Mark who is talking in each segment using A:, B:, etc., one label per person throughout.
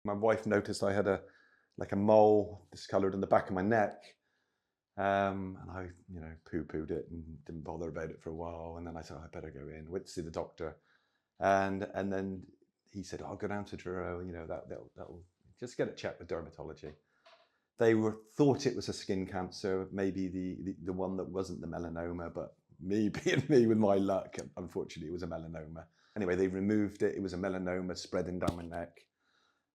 A: My wife noticed I had a mole discoloured in the back of my neck. And I, poo-pooed it and didn't bother about it for a while. And then I said, I better go in. Went to see the doctor, and then he said, "I'll go down to Truro. That'll just get it checked with dermatology." They thought it was a skin cancer, maybe the one that wasn't the melanoma, but me being me with my luck, unfortunately, it was a melanoma. Anyway, they removed it. It was a melanoma spreading down my neck,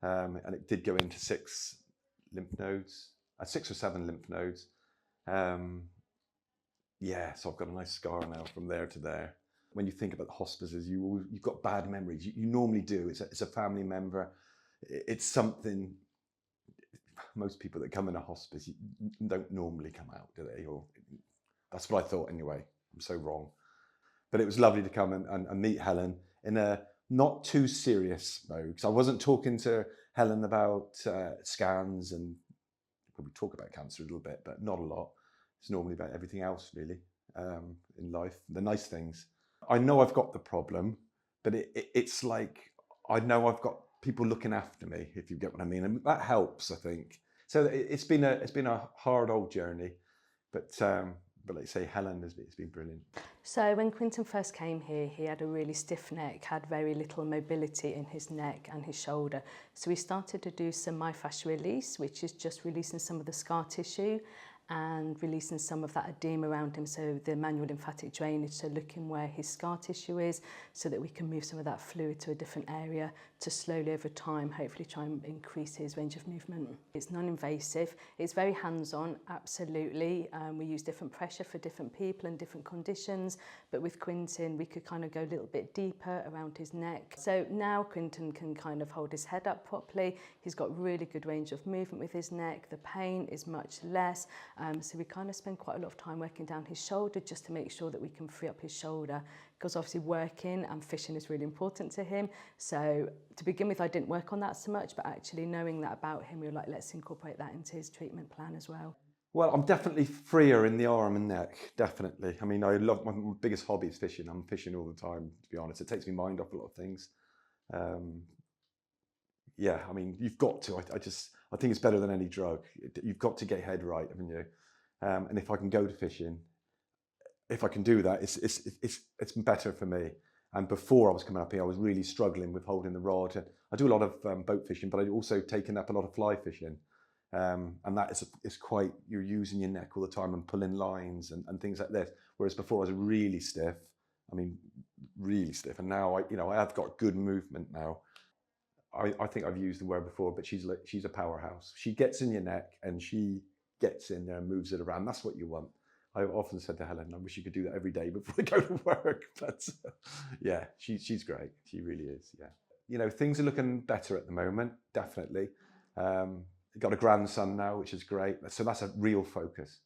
A: and it did go into 6 lymph nodes, 6 or 7 lymph nodes. Yeah, so I've got a nice scar now from there to there. When you think about the hospices, you've got bad memories. You normally do. It's a family member. It's something. Most people that come in a hospice don't normally come out, do they? Or that's what I thought anyway. I'm so wrong. But it was lovely to come and meet Helen in a not too serious mode. Because I wasn't talking to Helen about scans, and we talk about cancer a little bit, but not a lot. It's normally about everything else, really, in life, the nice things. I know I've got the problem, but it's like I know I've got people looking after me, if you get what I mean, and that helps, I think. So it's been a hard old journey, but like I say, Helen it's been brilliant.
B: So when Quentin first came here, he had a really stiff neck, had very little mobility in his neck and his shoulder. So we started to do some myofascial release, which is just releasing some of the scar tissue and releasing some of that edema around him, so the manual lymphatic drainage, so looking where his scar tissue is so that we can move some of that fluid to a different area to slowly over time hopefully try and increase his range of movement. It's non-invasive, it's very hands-on, absolutely. We use different pressure for different people and different conditions, but with Quentin we could kind of go a little bit deeper around his neck. So now Quentin can kind of hold his head up properly, he's got really good range of movement with his neck, the pain is much less. So we kind of spend quite a lot of time working down his shoulder just to make sure that we can free up his shoulder, because obviously working and fishing is really important to him. So to begin with, I didn't work on that so much, but actually knowing that about him, we were like, let's incorporate that into his treatment plan as well.
A: Well, I'm definitely freer in the arm and neck, definitely. I mean, I love, my biggest hobby is fishing. I'm fishing all the time, to be honest. It takes my mind off a lot of things. Yeah, I mean, you've got to. I think it's better than any drug. You've got to get your head right, haven't you? And if I can go to fishing, if I can do that, it's better for me. And before I was coming up here, I was really struggling with holding the rod. And I do a lot of boat fishing, but I'd also taken up a lot of fly fishing. And that is quite, you're using your neck all the time and pulling lines and things like this. Whereas before I was really stiff. I mean, really stiff. And now I have got good movement now. I think I've used the word before, but she's a powerhouse. She gets in your neck and she gets in there and moves it around. That's what you want. I've often said to Helen, I wish you could do that every day before I go to work. But yeah, she's great. She really is. Yeah. Things are looking better at the moment, definitely. Got a grandson now, which is great. So that's a real focus.